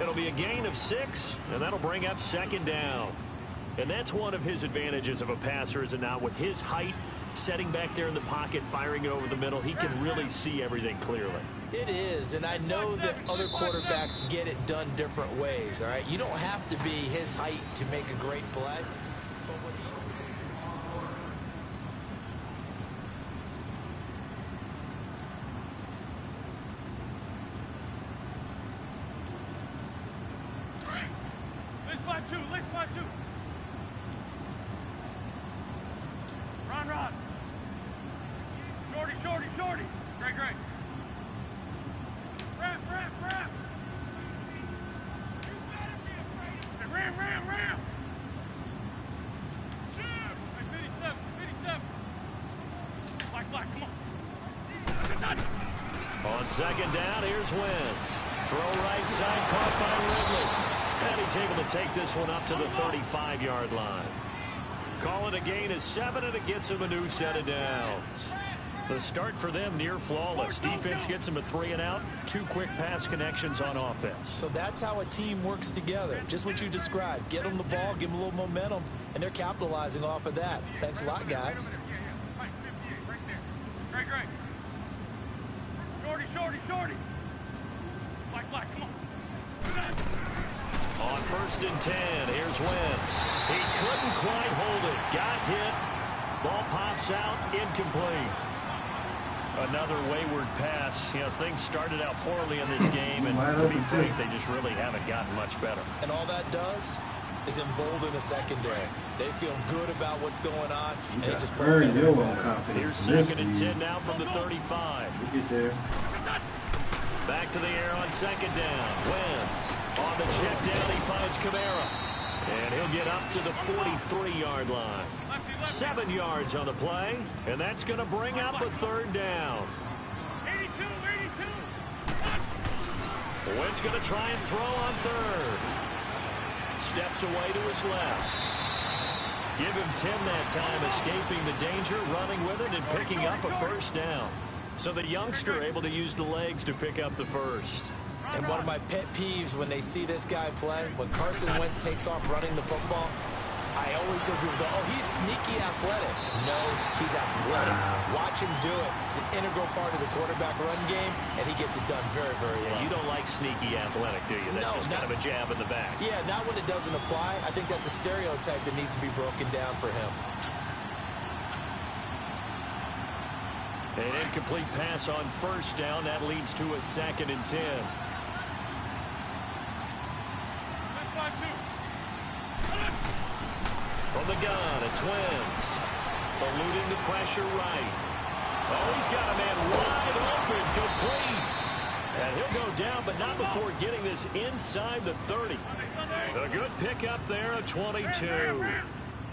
It'll be a gain of 6, and that'll bring up 2nd down. And that's one of his advantages of a passer, is it not? With his height, setting back there in the pocket, firing it over the middle, he can really see everything clearly. It is, and I know that other quarterbacks get it done different ways, all right? You don't have to be his height to make a great play. But when Let's spot two. Ron. Shorty. Great. Ram. You better be afraid. Hey, ram. Shoot. Hey, 57. Black, come on. On 2nd down, here's Wentz. Throw right side, caught by Ridley. And he's able to take this one up to the 35-yard line. Call it a gain of 7, and it gets him a new set of downs. The start for them near flawless. Defense gets him a 3 and out. 2 quick pass connections on offense. So that's how a team works together. Just what you described. Get them the ball, give them a little momentum, and they're capitalizing off of that. Thanks a lot, guys. Right there. Great. Shorty. Black, come on. On 1st and 10, here's Wentz. He couldn't quite hold it. Got hit. Ball pops out, incomplete. Another wayward pass. You know, things started out poorly in this game, and to be frank, they just really haven't gotten much better. And all that does is embolden a secondary. They feel good about what's going on, and they just play better. Here's 2nd and 10 now from the 35. We get there. Back to the air on 2nd down. Wentz on the check down. He finds Kamara. And he'll get up to the 43-yard line. 7 yards on the play. And that's going to bring up a 3rd down. 82. Wentz going to try and throw on 3rd. Steps away to his left. Give him 10 that time, escaping the danger, running with it, and picking up a 1st down. So the youngster able to use the legs to pick up the 1st. And one of my pet peeves when they see this guy play, when Carson Wentz takes off running the football, I always hear people go, oh, he's sneaky athletic. No, he's athletic. Watch him do it. It's an integral part of the quarterback run game, and he gets it done very, very well. You don't like sneaky athletic, do you? That's just kind of a jab in the back. Yeah, not when it doesn't apply. I think that's a stereotype that needs to be broken down for him. An incomplete pass on first down. That leads to a 2nd and 10. From the gun, it's Wentz. Eluding the pressure right. Oh, he's got a man wide open, complete. And he'll go down, but not before getting this inside the 30. A good pickup there, a 22.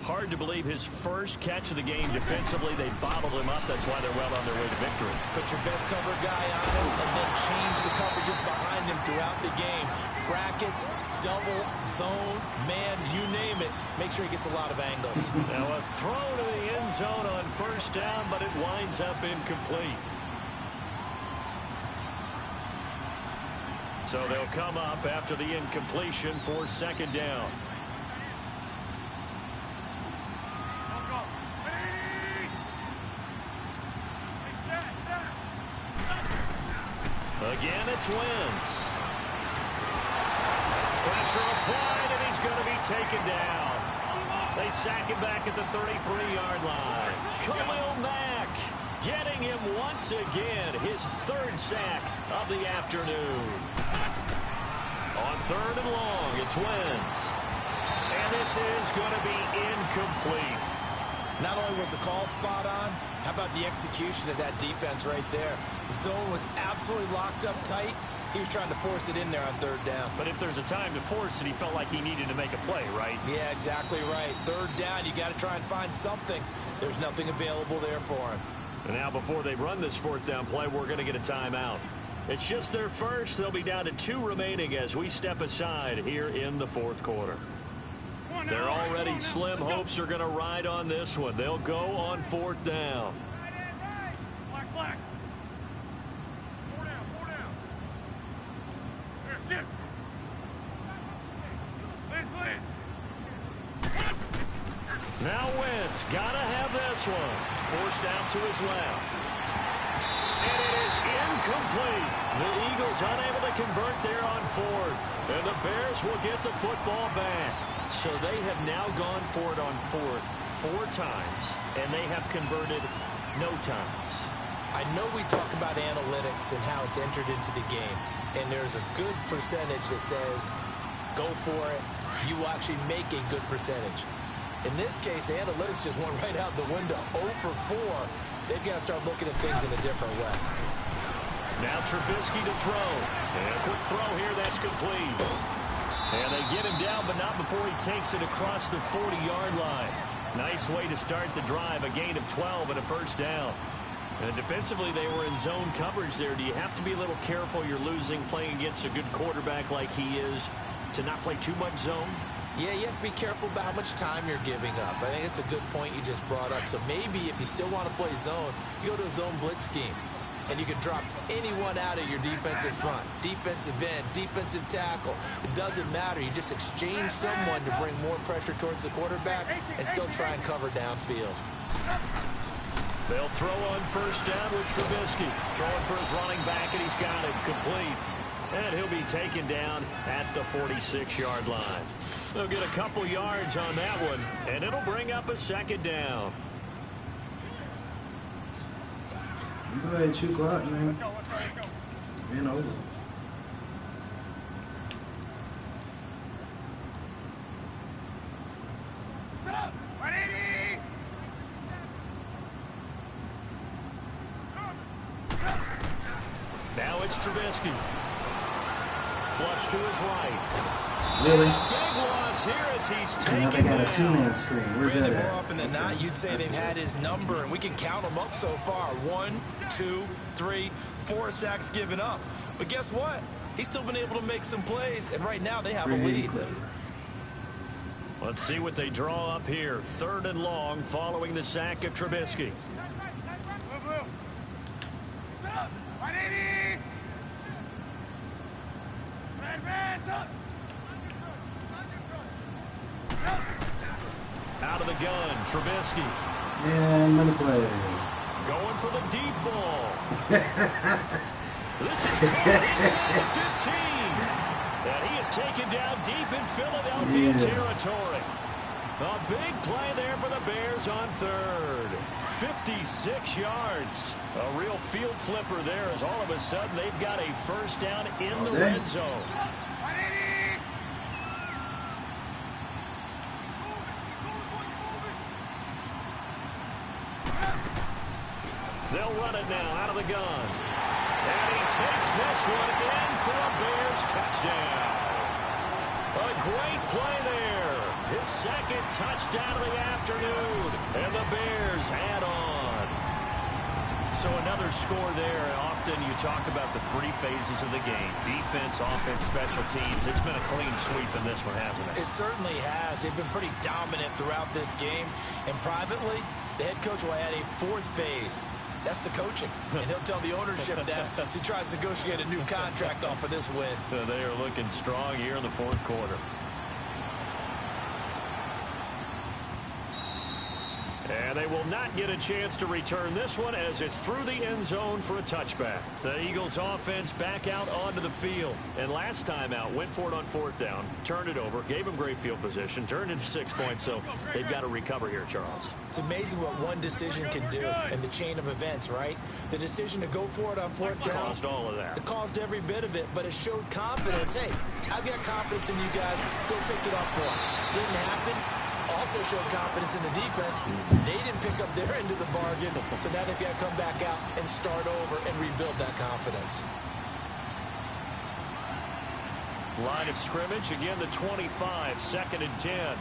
Hard to believe his first catch of the game defensively. They bottled him up. That's why they're well on their way to victory. Put your best cover guy on him and then change the coverages behind him throughout the game. Brackets, double, zone, man, you name it. Make sure he gets a lot of angles. Now a throw to the end zone on first down, but it winds up incomplete. So they'll come up after the incompletion for 2nd down. Again, it's Wentz. Pressure applied, and he's going to be taken down. They sack him back at the 33-yard line. Khalil Mack getting him once again, his 3rd sack of the afternoon. On 3rd and long, it's Wentz. And this is going to be incomplete. Not only was the call spot on, how about the execution of that defense right there? The zone was absolutely locked up tight. He was trying to force it in there on 3rd down. But if there's a time to force it, he felt like he needed to make a play, right? Yeah, exactly right. 3rd down, you got to try and find something. There's nothing available there for him. And now before they run this 4th down play, we're going to get a timeout. It's just their first. They'll be down to 2 remaining as we step aside here in the 4th quarter. They're already slim hopes are going to ride on this one. They'll go on 4th down. Black. 4 down. Here, sit. Now Wentz got to have this one. Forced out to his left. And it is incomplete. The Eagles unable to convert there on 4th. And the Bears will get the football back. So they have now gone for it on 4th 4 times, and they have converted no times. I know we talk about analytics and how it's entered into the game, and there's a good percentage that says, go for it, you will actually make a good percentage. In this case, the analytics just went right out the window. 0 for 4. They've got to start looking at things in a different way. Now Trubisky to throw. And a quick throw here, that's complete. And they get him down, but not before he takes it across the 40-yard line. Nice way to start the drive, a gain of 12 and a 1st down. And defensively, they were in zone coverage there. Do you have to be a little careful? You're losing, playing against a good quarterback like he is, to not play too much zone? Yeah, you have to be careful about how much time you're giving up. I think it's a good point you just brought up. So maybe if you still want to play zone, you go to a zone blitz scheme. And you can drop anyone out of your defensive front. Defensive end, defensive tackle. It doesn't matter. You just exchange someone to bring more pressure towards the quarterback and still try and cover downfield. They'll throw on 1st down with Trubisky. Throwing for his running back, and he's got it complete. And he'll be taken down at the 46-yard line. They'll get a couple yards on that one, and it'll bring up a 2nd down. Go ahead and shoot clock, man. Been over. Now it's Trubisky. Flush to his right. Really? Big loss here as he's taken Now they got a down. 2-man screen. Where's Really, that more at? often than not, you'd say they've had his number, and we can count them up so far. 1, 2, 3, 4 sacks given up. But guess what? He's still been able to make some plays, and right now they have a Pretty lead. clever. Let's see what they draw up here. 3rd and long following the sack of Trubisky. Out of the gun, Trubisky. And money play. Going for the deep ball. This is caught inside the 15. And he is taken down deep in Philadelphia territory. A big play there for the Bears on third. 56 yards. A real field flipper there as all of a sudden they've got a first down in the red zone. They'll run it now out of the gun. And he takes this one in for a Bears touchdown. A great play there. His second touchdown of the afternoon. And the Bears add on. So another score there. Often you talk about the three phases of the game. Defense, offense, special teams. It's been a clean sweep in this one, hasn't it? It certainly has. They've been pretty dominant throughout this game. And privately, the head coach will add a fourth phase. That's the coaching. And he'll tell the ownership that as he tries to negotiate a new contract off of this win. They are looking strong here in the fourth quarter. And they will not get a chance to return this one as it's through the end zone for a touchback. The Eagles offense back out onto the field. And last time out, went for it on fourth down, turned it over, gave them great field position, turned into 6 points, so they've got to recover here, Charles. It's amazing what one decision can do in the chain of events, right? The decision to go for it on fourth down. Caused all of that. It caused every bit of it, but it showed confidence. Hey, I've got confidence in you guys. Go pick it up for them. Didn't happen. Also showed confidence in the defense. They didn't pick up their end of the bargain, so now they've got to come back out and start over and rebuild that confidence. Line of scrimmage, again the 25, 2nd and 10.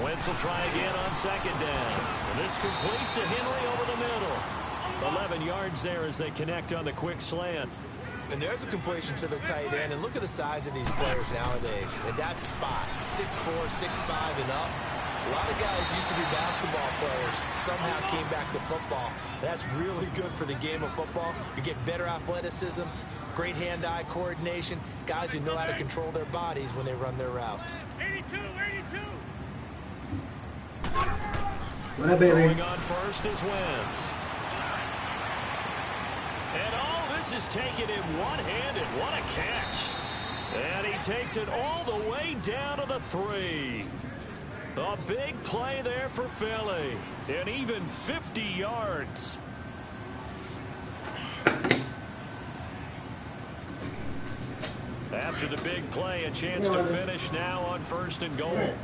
Wentz will try again on 2nd down. And this complete to Henry over the middle. 11 yards there as they connect on the quick slant. And there's a completion to the tight end. And look at the size of these players nowadays. At that spot, 6'4", 6'5", and up. A lot of guys used to be basketball players, somehow came back to football. That's really good for the game of football. You get better athleticism, great hand-eye coordination, guys who know how to control their bodies when they run their routes. 82, 82. What up, baby? Going on first is Wentz. And all this is taken in one-handed. What a catch. And he takes it all the way down to the 3. A big play there for Philly. And even 50 yards. After the big play, a chance to finish now on 1st and goal. Back.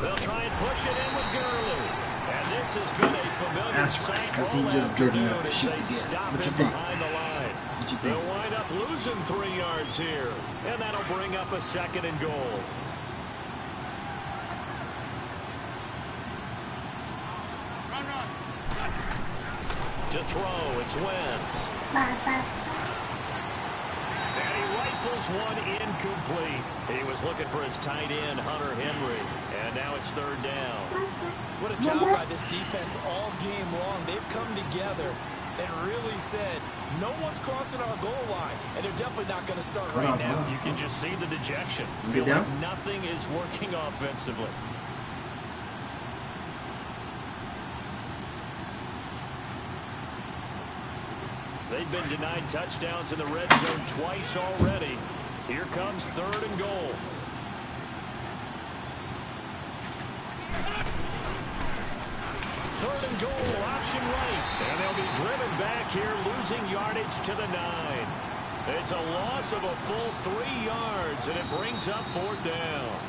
They'll try and push it in with Gurley. And this has been a familiar That's right, because he just good enough to shoot again. What you think? What you think? They'll wind up losing 3 yards here. And that'll bring up a 2nd and goal. Run. To throw, it's Wentz. And he rifles one incomplete. He was looking for his tight end, Hunter Henry. And now it's 3rd down. What a job by this defense all game long. They've come together and really said, no one's crossing our goal line. And they're definitely not going to start right now. You can just see the dejection. Feel like nothing is working offensively. They've been denied touchdowns in the red zone twice already. Here comes 3rd and goal. Third and goal, option right. And they'll be driven back here, losing yardage to the 9. It's a loss of a full 3 yards, and it brings up 4th down.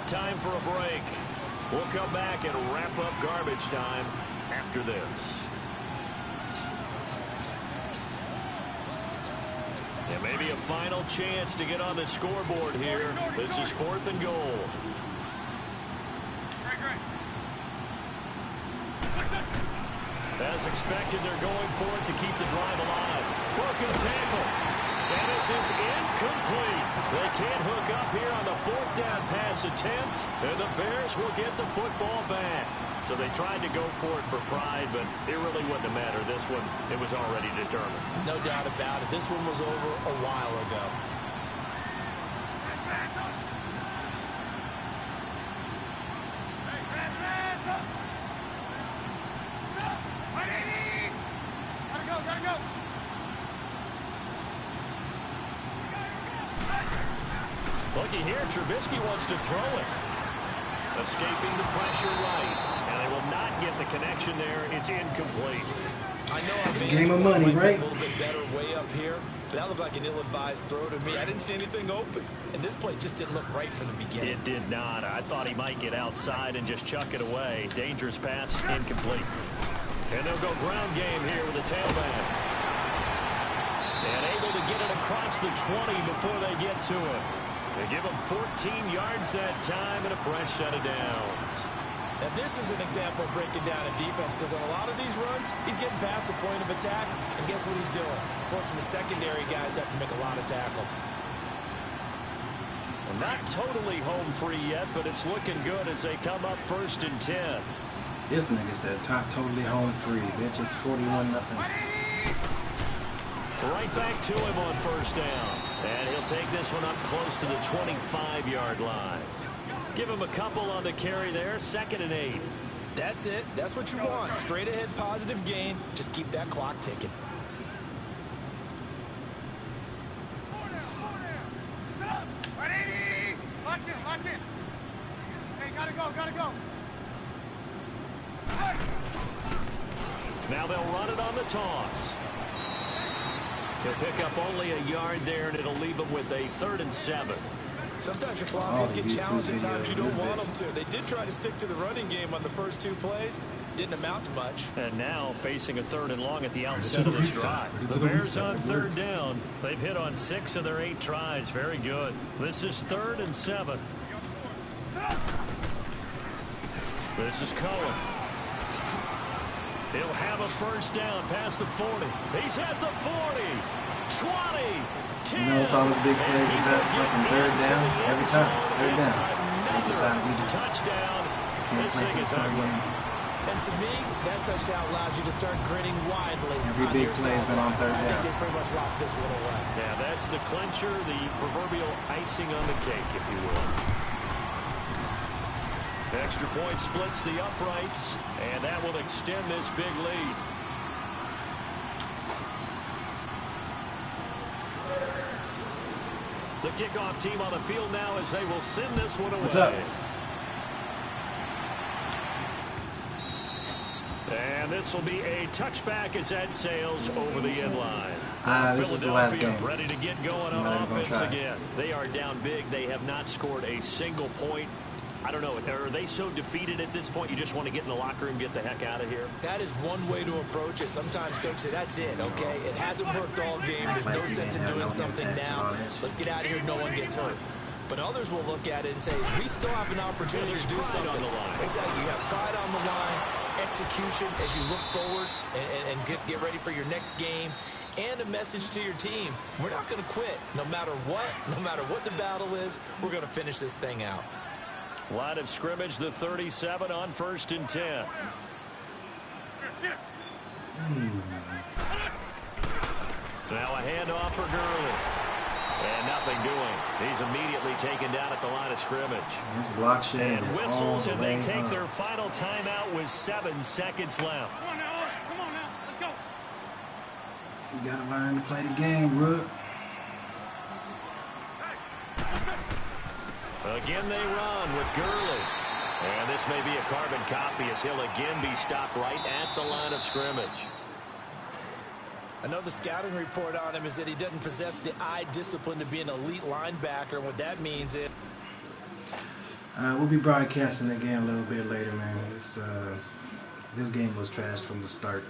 Time for a break. We'll come back and wrap up garbage time after this. And maybe a final chance to get on the scoreboard here. This is 4th and goal. Great. And As expected, they're going for it to keep the drive alive. Broken tackle. And this is incomplete. They can't hook up here on the 4th down pass attempt, and the Bears will get the football back. So they tried to go for it for pride, but it really wouldn't have mattered. This one, it was already determined. No doubt about it. This one was over a while ago. Looking here, Trubisky wants to throw it. Escaping the pressure right. And they will not get the connection there. It's incomplete. I know It's a game of money, right? A little bit better way up here, but that looked like an ill-advised throw to me. I didn't see anything open. And this play just didn't look right from the beginning. It did not. I thought he might get outside and just chuck it away. Dangerous pass, incomplete. And they'll go ground game here with a tailback. And able to get it across the 20 before they get to it. They give him 14 yards that time and a fresh set of downs. Now this is an example of breaking down a defense, because on a lot of these runs, he's getting past the point of attack, and guess what he's doing? Forcing the secondary guys to have to make a lot of tackles. Well, not totally home free yet, but it's looking good as they come up 1st and 10. This nigga said top totally home free, bitch. It's 41-0. Right back to him on 1st down. And he'll take this one up close to the 25-yard line. Give him a couple on the carry there. 2nd and 8. That's it. That's what you want. Straight ahead positive gain. Just keep that clock ticking. Lock in. Hey, gotta go. Now they'll run it on the toss. He'll pick up only a yard there, and it'll leave him with a 3rd and 7. Sometimes your philosophies get challenged at times you don't want them to. They did try to stick to the running game on the first 2 plays. Didn't amount to much. And now facing a 3rd and long at the outset of this drive. The Bears on 3rd down. They've hit on 6 of their 8 tries. Very good. This is 3rd and 7. This is Cohen. He'll have a 1st down past the 40. He's at the 40. 20. 10. You notice all those big plays is that fucking 3rd down every time. 3rd down. They decided we just touchdown. can't This play thing this is third ugly. game. And to me, that touchdown allows you to start grinning widely. Every big play has been on 3rd I think down. they pretty much locked this one away. Yeah, that's the clincher, the proverbial icing on the cake, if you will. Extra point splits the uprights, and that will extend this big lead. The kickoff team on the field now as they will send this one away. What's up? And this will be a touchback as that sails over the end line. This is the last Philadelphia game. ready to get going I'm not on even gonna offense try. again. They are down big. They have not scored a single point. I don't know. Are they so defeated at this point you just want to get in the locker room, get the heck out of here? That is one way to approach it. Sometimes coaches say, that's it, okay? It hasn't worked all game. There's no sense in doing something now. Let's get out of here. No one gets hurt. But others will look at it and say, we still have an opportunity to do something. On the line. Exactly. You have pride on the line, execution as you look forward and get ready for your next game, and a message to your team. We're not going to quit no matter what the battle is. We're going to finish this thing out. Line of scrimmage, the 37 on 1st and 10. Now a handoff for Gurley. And nothing doing. He's immediately taken down at the line of scrimmage. This block shit And is whistles, all and the they way take up. their final timeout with 7 seconds left. Come on now, let's go. You gotta learn to play the game, Rook. Again they run with Gurley. And this may be a carbon copy as he'll again be stopped right at the line of scrimmage. I know the scouting report on him is that he doesn't possess the eye discipline to be an elite linebacker. And what that means is... We'll be broadcasting again a little bit later, man. This game was trashed from the start.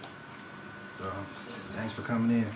So, thanks for coming in.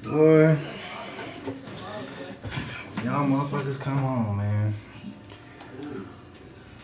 Boy, y'all motherfuckers come home, man.